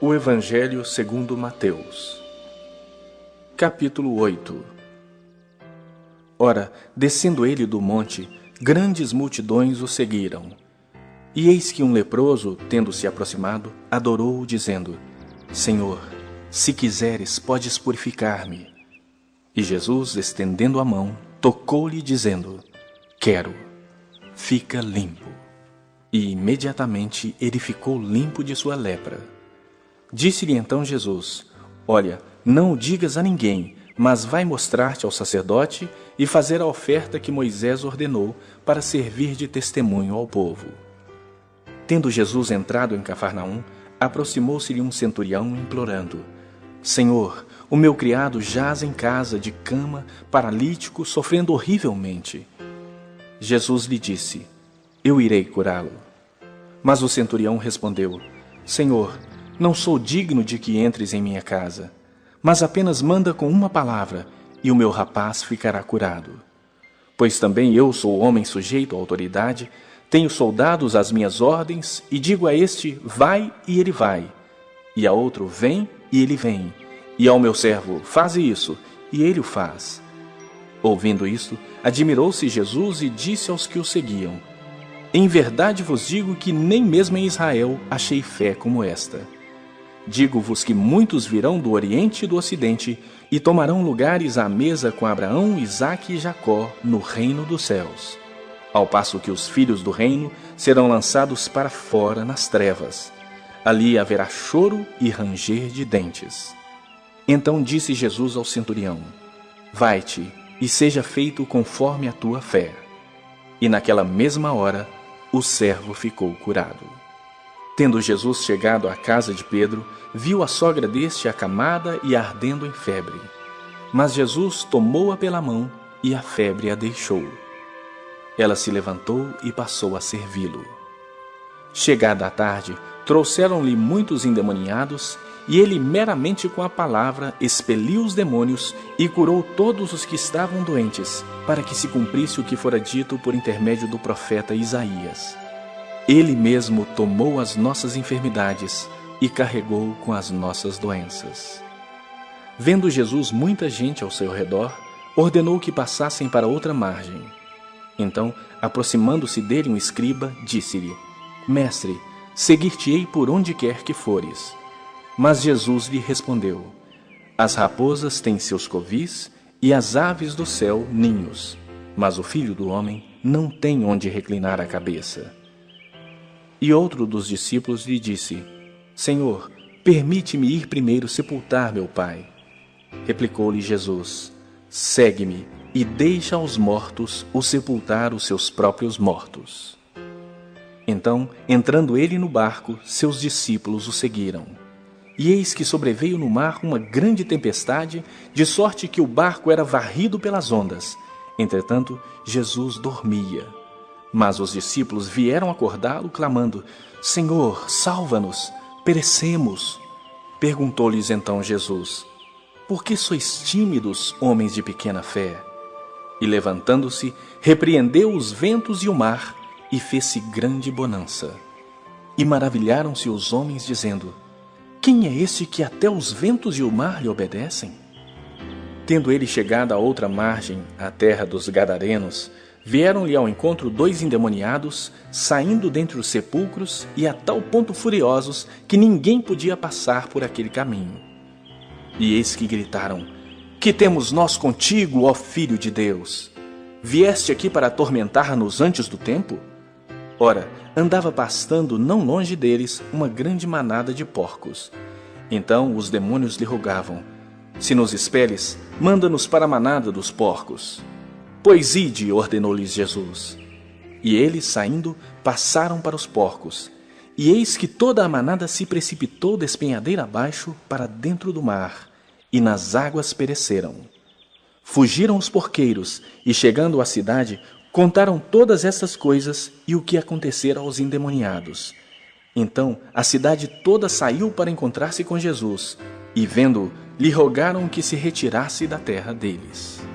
O Evangelho segundo Mateus. Capítulo 8. Ora, descendo ele do monte, grandes multidões o seguiram. E eis que um leproso, tendo-se aproximado, adorou-o, dizendo: Senhor, se quiseres, podes purificar-me. E Jesus, estendendo a mão, tocou-lhe, dizendo: Quero, fica limpo. E imediatamente ele ficou limpo de sua lepra. Disse-lhe então Jesus: Olha, não o digas a ninguém, mas vai mostrar-te ao sacerdote e fazer a oferta que Moisés ordenou para servir de testemunho ao povo. Tendo Jesus entrado em Cafarnaum, aproximou-se-lhe um centurião, implorando: Senhor, o meu criado jaz em casa de cama, paralítico, sofrendo horrivelmente. Jesus lhe disse: Eu irei curá-lo. Mas o centurião respondeu: Senhor, não sou digno de que entres em minha casa, mas apenas manda com uma palavra, e o meu rapaz ficará curado. Pois também eu sou homem sujeito à autoridade, tenho soldados às minhas ordens, e digo a este: vai, e ele vai, e a outro: vem, e ele vem, e ao meu servo: faze isso, e ele o faz. Ouvindo isto, admirou-se Jesus e disse aos que o seguiam: Em verdade vos digo que nem mesmo em Israel achei fé como esta. Digo-vos que muitos virão do Oriente e do Ocidente e tomarão lugares à mesa com Abraão, Isaque e Jacó no reino dos céus, ao passo que os filhos do reino serão lançados para fora nas trevas. Ali haverá choro e ranger de dentes. Então disse Jesus ao centurião: Vai-te, e seja feito conforme a tua fé. E naquela mesma hora o servo ficou curado. Tendo Jesus chegado à casa de Pedro, viu a sogra deste acamada e ardendo em febre. Mas Jesus tomou-a pela mão e a febre a deixou. Ela se levantou e passou a servi-lo. Chegada a tarde, trouxeram-lhe muitos endemoniados, e ele meramente com a palavra expeliu os demônios e curou todos os que estavam doentes, para que se cumprisse o que fora dito por intermédio do profeta Isaías. Ele mesmo tomou as nossas enfermidades e carregou com as nossas doenças. Vendo Jesus muita gente ao seu redor, ordenou que passassem para outra margem. Então, aproximando-se dele um escriba, disse-lhe: Mestre, seguir-te-ei por onde quer que fores. Mas Jesus lhe respondeu: As raposas têm seus covis e as aves do céu ninhos, mas o Filho do Homem não tem onde reclinar a cabeça. E outro dos discípulos lhe disse: Senhor, permite-me ir primeiro sepultar meu pai. Replicou-lhe Jesus: Segue-me e deixa aos mortos o sepultar os seus próprios mortos. Então, entrando ele no barco, seus discípulos o seguiram. E eis que sobreveio no mar uma grande tempestade, de sorte que o barco era varrido pelas ondas. Entretanto, Jesus dormia. Mas os discípulos vieram acordá-lo, clamando: Senhor, salva-nos, perecemos. Perguntou-lhes então Jesus: Por que sois tímidos, homens de pequena fé? E levantando-se, repreendeu os ventos e o mar, e fez-se grande bonança. E maravilharam-se os homens, dizendo: Quem é este que até os ventos e o mar lhe obedecem? Tendo ele chegado à outra margem, à terra dos Gadarenos, vieram-lhe ao encontro 2 endemoniados, saindo dentre os sepulcros, e a tal ponto furiosos que ninguém podia passar por aquele caminho. E eis que gritaram: Que temos nós contigo, ó Filho de Deus? Vieste aqui para atormentar-nos antes do tempo? Ora, andava pastando não longe deles uma grande manada de porcos. Então os demônios lhe rogavam: Se nos expeles, manda-nos para a manada dos porcos. Pois ide, ordenou-lhes Jesus. E eles, saindo, passaram para os porcos. E eis que toda a manada se precipitou despenhadeira abaixo para dentro do mar, e nas águas pereceram. Fugiram os porqueiros, e chegando à cidade, contaram todas estas coisas e o que acontecera aos endemoniados. Então a cidade toda saiu para encontrar-se com Jesus, e vendo-o, lhe rogaram que se retirasse da terra deles.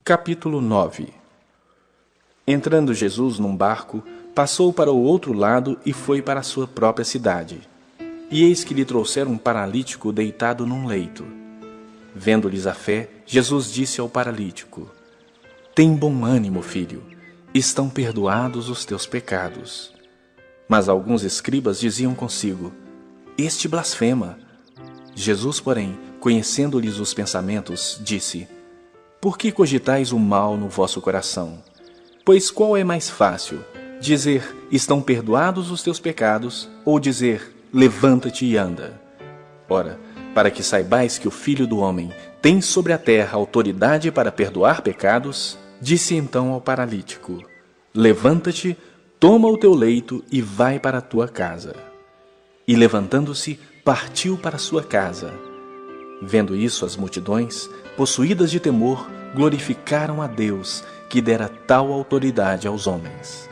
Capítulo 9. Entrando Jesus num barco, passou para o outro lado e foi para a sua própria cidade. E eis que lhe trouxeram um paralítico deitado num leito. Vendo-lhes a fé, Jesus disse ao paralítico: Tem bom ânimo, filho, estão perdoados os teus pecados. Mas alguns escribas diziam consigo: Este blasfema. Jesus, porém, conhecendo-lhes os pensamentos, disse: Por que cogitais o mal no vosso coração? Pois qual é mais fácil, dizer: Estão perdoados os teus pecados, ou dizer: Levanta-te e anda? Ora, para que saibais que o Filho do Homem tem sobre a terra autoridade para perdoar pecados, disse então ao paralítico: Levanta-te, toma o teu leito e vai para a tua casa. E levantando-se, partiu para a sua casa. Vendo isso, as multidões, possuídas de temor, glorificaram a Deus, que dera tal autoridade aos homens.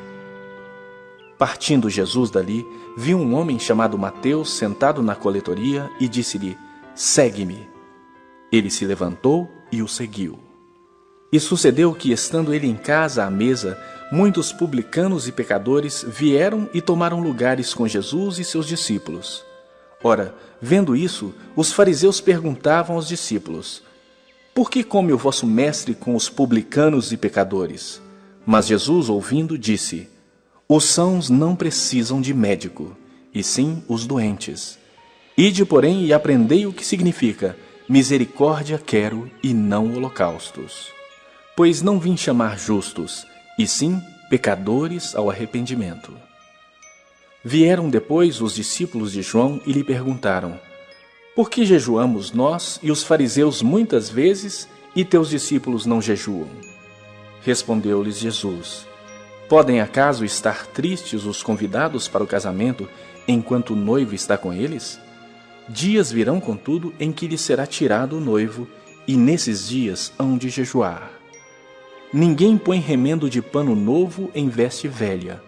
Partindo Jesus dali, viu um homem chamado Mateus sentado na coletoria e disse-lhe: Segue-me. Ele se levantou e o seguiu. E sucedeu que, estando ele em casa à mesa, muitos publicanos e pecadores vieram e tomaram lugares com Jesus e seus discípulos. Ora, vendo isso, os fariseus perguntavam aos discípulos: Por que come o vosso mestre com os publicanos e pecadores? Mas Jesus, ouvindo, disse: Os sãos não precisam de médico, e sim os doentes. Ide, porém, e aprendei o que significa: misericórdia quero e não holocaustos. Pois não vim chamar justos, e sim pecadores ao arrependimento. Vieram depois os discípulos de João e lhe perguntaram: Por que jejuamos nós e os fariseus muitas vezes, e teus discípulos não jejuam? Respondeu-lhes Jesus: Podem acaso estar tristes os convidados para o casamento, enquanto o noivo está com eles? Dias virão, contudo, em que lhes será tirado o noivo, e nesses dias hão de jejuar. Ninguém põe remendo de pano novo em veste velha,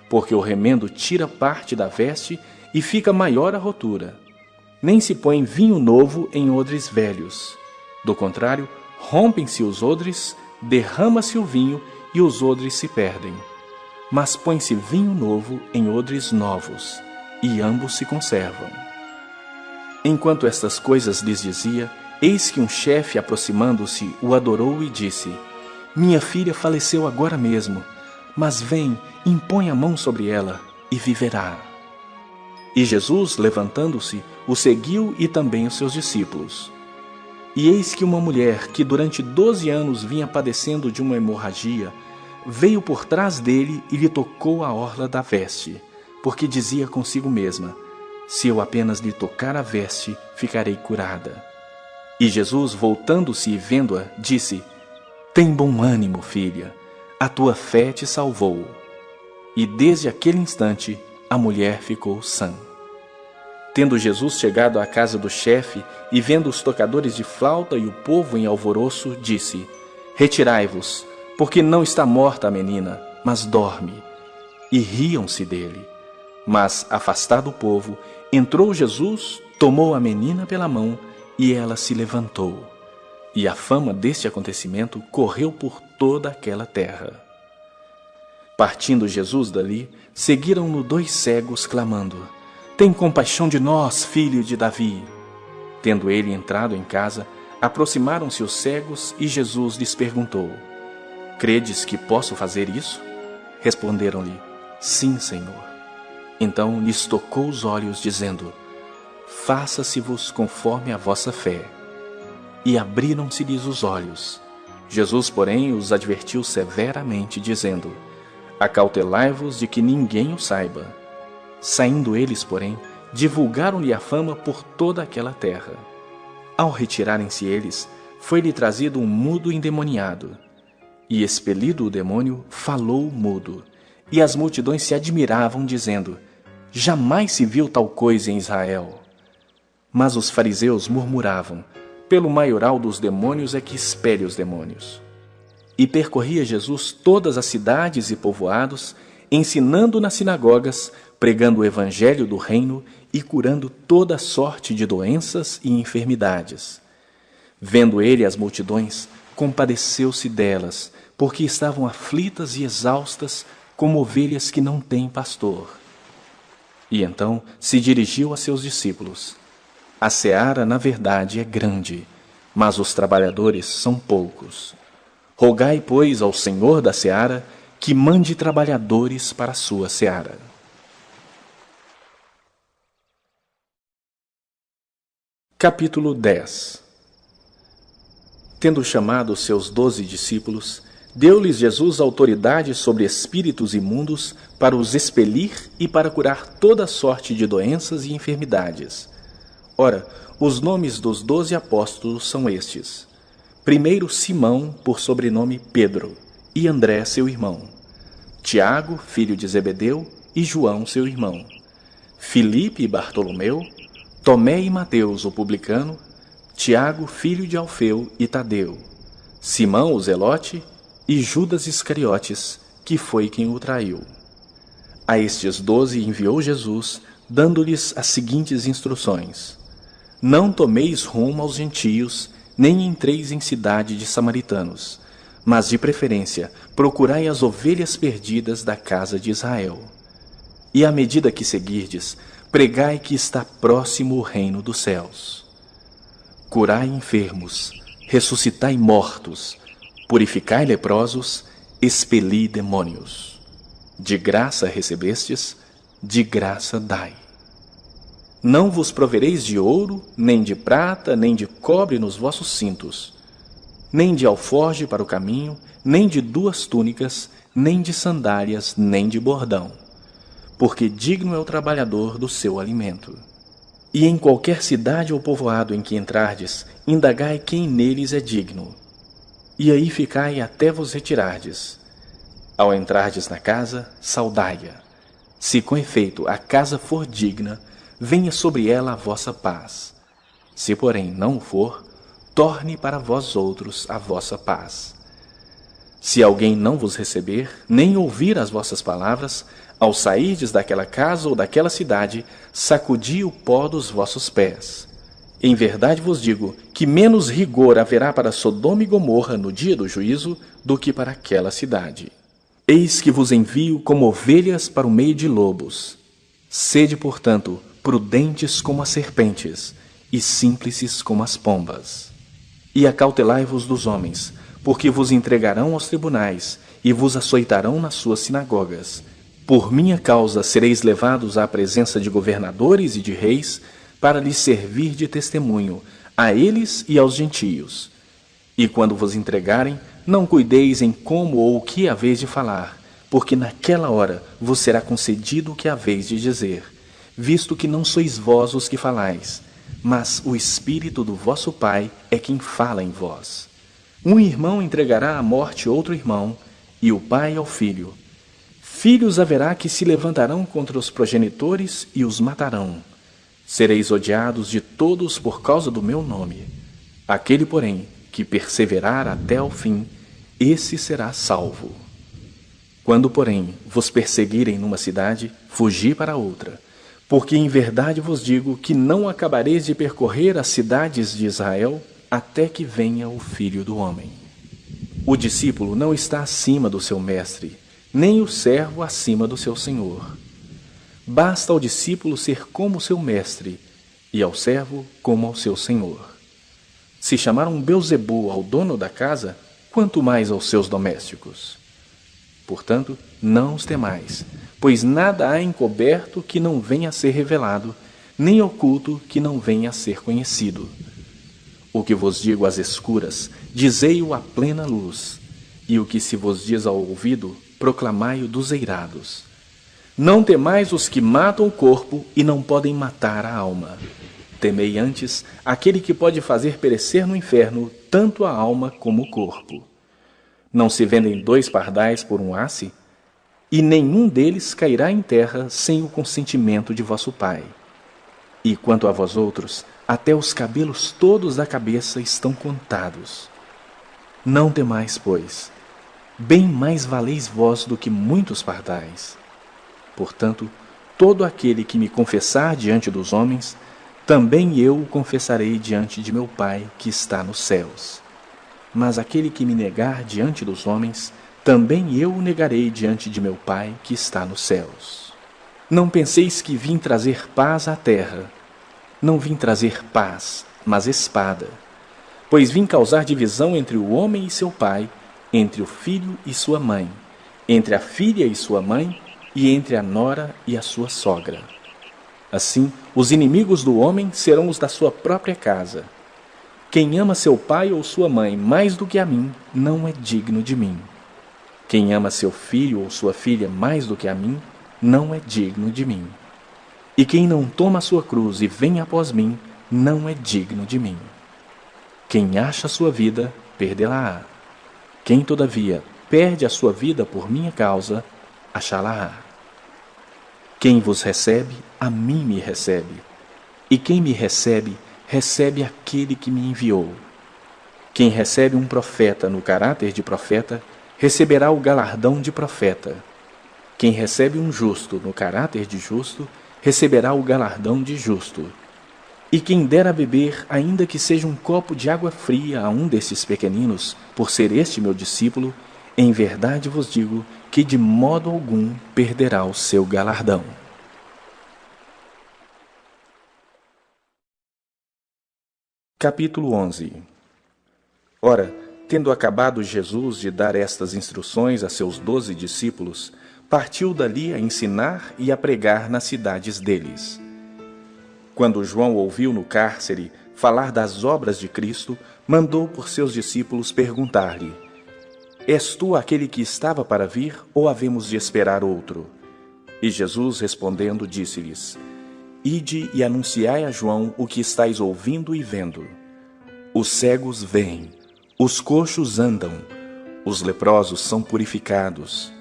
porque o remendo tira parte da veste e fica maior a rotura. Nem se põe vinho novo em odres velhos. Do contrário, rompem-se os odres, derrama-se o vinho e os odres se perdem. Mas põe-se vinho novo em odres novos, e ambos se conservam. Enquanto estas coisas lhes dizia, eis que um chefe, aproximando-se, o adorou e disse: Minha filha faleceu agora mesmo, mas vem, impõe a mão sobre ela, e viverá. E Jesus, levantando-se, o seguiu e também os seus discípulos. E eis que uma mulher, que durante 12 anos vinha padecendo de uma hemorragia, veio por trás dele e lhe tocou a orla da veste, porque dizia consigo mesma: Se eu apenas lhe tocar a veste, ficarei curada. E Jesus, voltando-se e vendo-a, disse: Tem bom ânimo, filha, a tua fé te salvou. E desde aquele instante, a mulher ficou sã. Tendo Jesus chegado à casa do chefe, e vendo os tocadores de flauta e o povo em alvoroço, disse: Retirai-vos, porque não está morta a menina, mas dorme. E riam-se dele. Mas, afastado o povo, entrou Jesus, tomou a menina pela mão, e ela se levantou. E a fama deste acontecimento correu por toda aquela terra. Partindo Jesus dali, seguiram-no 2 cegos, clamando: Tem compaixão de nós, filho de Davi. Tendo ele entrado em casa, aproximaram-se os cegos, e Jesus lhes perguntou: Credes que posso fazer isso? Responderam-lhe: Sim, Senhor. Então lhes tocou os olhos, dizendo: Faça-se-vos conforme a vossa fé. E abriram-se-lhes os olhos. Jesus, porém, os advertiu severamente, dizendo: Acautelai-vos de que ninguém o saiba. Saindo eles, porém, divulgaram-lhe a fama por toda aquela terra. Ao retirarem-se eles, foi-lhe trazido um mudo endemoniado. E expelido o demônio, falou mudo. E as multidões se admiravam, dizendo: Jamais se viu tal coisa em Israel. Mas os fariseus murmuravam: Pelo maioral dos demônios é que expele os demônios. E percorria Jesus todas as cidades e povoados, ensinando nas sinagogas, pregando o evangelho do reino e curando toda sorte de doenças e enfermidades. Vendo ele as multidões, compadeceu-se delas, porque estavam aflitas e exaustas, como ovelhas que não têm pastor. E então se dirigiu a seus discípulos: A seara, na verdade, é grande, mas os trabalhadores são poucos. Rogai, pois, ao Senhor da seara que mande trabalhadores para a sua seara. Capítulo 10. Tendo chamado os seus 12 discípulos, deu-lhes Jesus autoridade sobre espíritos imundos para os expelir e para curar toda sorte de doenças e enfermidades. Ora, os nomes dos 12 apóstolos são estes: primeiro Simão, por sobrenome Pedro, e André, seu irmão; Tiago, filho de Zebedeu, e João, seu irmão; Filipe e Bartolomeu; Tomé e Mateus, o publicano; Tiago, filho de Alfeu, e Tadeu; Simão, o zelote, e Judas Iscariotes, que foi quem o traiu. A estes 12 enviou Jesus, dando-lhes as seguintes instruções: Não tomeis rumo aos gentios, nem entreis em cidade de samaritanos, mas de preferência procurai as ovelhas perdidas da casa de Israel. E à medida que seguirdes, pregai que está próximo o reino dos céus. Curai enfermos, ressuscitai mortos, purificai leprosos, expeli demônios. De graça recebestes, de graça dai. Não vos provereis de ouro, nem de prata, nem de cobre nos vossos cintos, nem de alforje para o caminho, nem de 2 túnicas, nem de sandálias, nem de bordão, porque digno é o trabalhador do seu alimento. E em qualquer cidade ou povoado em que entrardes, indagai quem neles é digno. E aí ficai até vos retirardes. Ao entrardes na casa, saudai-a. Se com efeito a casa for digna, venha sobre ela a vossa paz. Se porém não o for, torne para vós outros a vossa paz. Se alguém não vos receber, nem ouvir as vossas palavras, ao sairdes daquela casa ou daquela cidade, sacudi o pó dos vossos pés. Em verdade vos digo que menos rigor haverá para Sodoma e Gomorra no dia do juízo do que para aquela cidade. Eis que vos envio como ovelhas para o meio de lobos. Sede, portanto, prudentes como as serpentes e simples como as pombas. E acautelai-vos dos homens, porque vos entregarão aos tribunais e vos açoitarão nas suas sinagogas. Por minha causa sereis levados à presença de governadores e de reis, para lhes servir de testemunho, a eles e aos gentios. E quando vos entregarem, não cuideis em como ou o que haveis de falar, porque naquela hora vos será concedido o que haveis de dizer, visto que não sois vós os que falais, mas o Espírito do vosso Pai é quem fala em vós. Um irmão entregará à morte outro irmão, e o pai ao filho. Filhos haverá que se levantarão contra os progenitores e os matarão. Sereis odiados de todos por causa do meu nome. Aquele, porém, que perseverar até ao fim, esse será salvo. Quando, porém, vos perseguirem numa cidade, fugi para outra, porque em verdade vos digo que não acabareis de percorrer as cidades de Israel até que venha o Filho do Homem. O discípulo não está acima do seu mestre, nem o servo acima do seu senhor. Basta ao discípulo ser como seu mestre, e ao servo como ao seu senhor. Se chamaram Belzebu ao dono da casa, quanto mais aos seus domésticos. Portanto, não os temais, pois nada há encoberto que não venha a ser revelado, nem oculto que não venha a ser conhecido. O que vos digo às escuras, dizei-o à plena luz, e o que se vos diz ao ouvido, proclamai-o dos eirados. Não temais os que matam o corpo e não podem matar a alma. Temei antes aquele que pode fazer perecer no inferno tanto a alma como o corpo. Não se vendem 2 pardais por um asse? E nenhum deles cairá em terra sem o consentimento de vosso Pai. E quanto a vós outros, até os cabelos todos da cabeça estão contados. Não temais, pois, bem mais valeis vós do que muitos pardais. Portanto, todo aquele que me confessar diante dos homens, também eu o confessarei diante de meu Pai que está nos céus. Mas aquele que me negar diante dos homens, também eu o negarei diante de meu Pai que está nos céus. Não penseis que vim trazer paz à terra. Não vim trazer paz, mas espada. Pois vim causar divisão entre o homem e seu pai, entre o filho e sua mãe, entre a filha e sua mãe, e entre a nora e a sua sogra. Assim, os inimigos do homem serão os da sua própria casa. Quem ama seu pai ou sua mãe mais do que a mim, não é digno de mim. Quem ama seu filho ou sua filha mais do que a mim, não é digno de mim. E quem não toma a sua cruz e vem após mim, não é digno de mim. Quem acha a sua vida, perdê-la-á. Quem, todavia, perde a sua vida por minha causa, achá-la-á. Quem vos recebe, a mim me recebe. E quem me recebe, recebe aquele que me enviou. Quem recebe um profeta no caráter de profeta, receberá o galardão de profeta. Quem recebe um justo no caráter de justo, receberá o galardão de justo. E quem der a beber, ainda que seja um copo de água fria a um desses pequeninos, por ser este meu discípulo, em verdade vos digo que de modo algum perderá o seu galardão. Capítulo 11. Ora, tendo acabado Jesus de dar estas instruções a seus 12 discípulos, partiu dali a ensinar e a pregar nas cidades deles. Quando João ouviu no cárcere falar das obras de Cristo, mandou por seus discípulos perguntar-lhe: És tu aquele que estava para vir, ou havemos de esperar outro? E Jesus, respondendo, disse-lhes: Ide e anunciai a João o que estáis ouvindo e vendo. Os cegos veem, os coxos andam, os leprosos são purificados,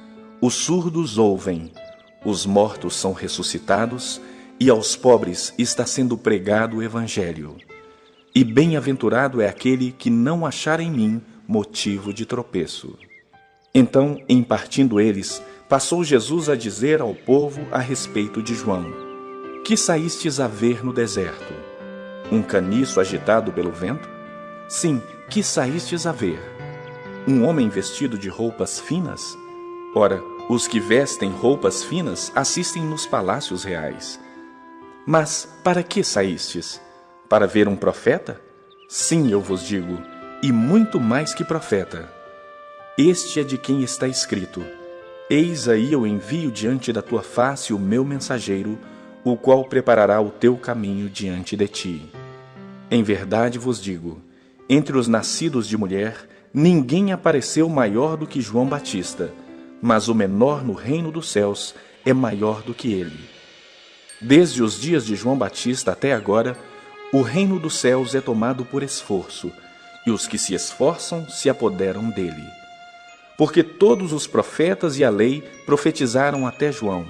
os surdos ouvem, os mortos são ressuscitados, e aos pobres está sendo pregado o Evangelho. E bem-aventurado é aquele que não achar em mim motivo de tropeço. Então, em partindo eles, passou Jesus a dizer ao povo a respeito de João: Que saístes a ver no deserto? Um caniço agitado pelo vento? Sim, que saístes a ver? Um homem vestido de roupas finas? Ora, os que vestem roupas finas assistem nos palácios reais. Mas para que saístes? Para ver um profeta? Sim, eu vos digo, e muito mais que profeta. Este é de quem está escrito: Eis aí eu envio diante da tua face o meu mensageiro, o qual preparará o teu caminho diante de ti. Em verdade vos digo, entre os nascidos de mulher, ninguém apareceu maior do que João Batista, mas o menor no reino dos céus é maior do que ele. Desde os dias de João Batista até agora, o reino dos céus é tomado por esforço, e os que se esforçam se apoderam dele. Porque todos os profetas e a lei profetizaram até João.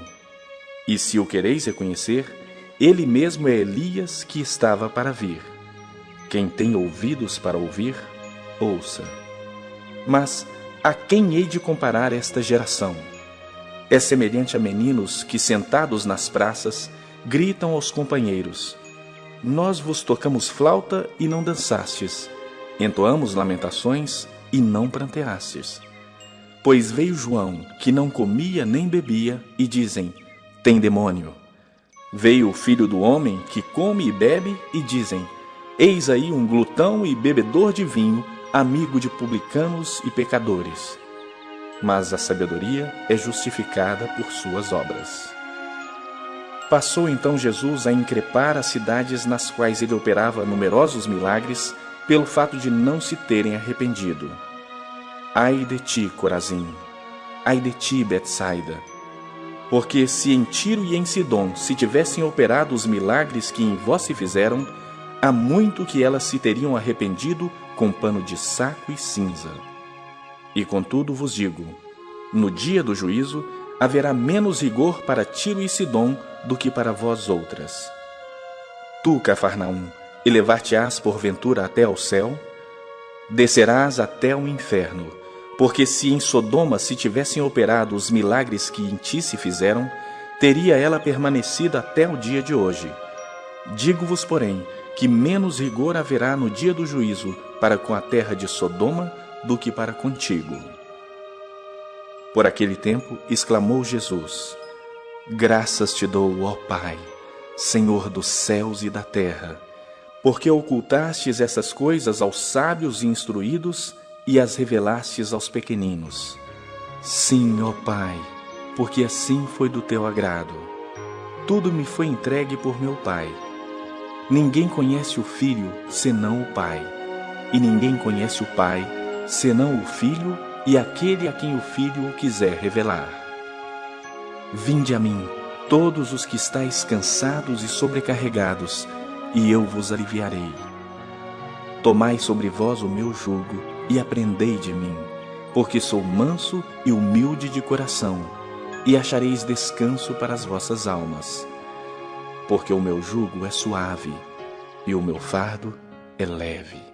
E se o quereis reconhecer, ele mesmo é Elias que estava para vir. Quem tem ouvidos para ouvir, ouça. Mas a quem hei de comparar esta geração? É semelhante a meninos que, sentados nas praças, gritam aos companheiros: Nós vos tocamos flauta e não dançastes, entoamos lamentações e não pranteastes. Pois veio João, que não comia nem bebia, e dizem: Tem demônio. Veio o Filho do Homem, que come e bebe, e dizem: Eis aí um glutão e bebedor de vinho, amigo de publicanos e pecadores. Mas a sabedoria é justificada por suas obras. Passou então Jesus a increpar as cidades nas quais ele operava numerosos milagres, pelo fato de não se terem arrependido. Ai de ti, Corazim! Ai de ti, Betsaida! Porque se em Tiro e em Sidom se tivessem operado os milagres que em vós se fizeram, há muito que elas se teriam arrependido com pano de saco e cinza. E contudo vos digo, no dia do juízo haverá menos rigor para Tiro e Sidom do que para vós outras. Tu, Cafarnaum, elevar-te-ás porventura até ao céu? Descerás até o inferno, porque se em Sodoma se tivessem operado os milagres que em ti se fizeram, teria ela permanecido até o dia de hoje. Digo-vos, porém, que menos rigor haverá no dia do juízo para com a terra de Sodoma do que para contigo. Por aquele tempo exclamou Jesus: Graças te dou, ó Pai, Senhor dos céus e da terra, porque ocultastes essas coisas aos sábios e instruídos e as revelastes aos pequeninos. Sim, ó Pai, porque assim foi do teu agrado. Tudo me foi entregue por meu Pai. Ninguém conhece o Filho senão o Pai, e ninguém conhece o Pai senão o Filho e aquele a quem o Filho o quiser revelar. Vinde a mim, todos os que estáis cansados e sobrecarregados, e eu vos aliviarei. Tomai sobre vós o meu jugo e aprendei de mim, porque sou manso e humilde de coração, e achareis descanso para as vossas almas. Porque o meu jugo é suave e o meu fardo é leve.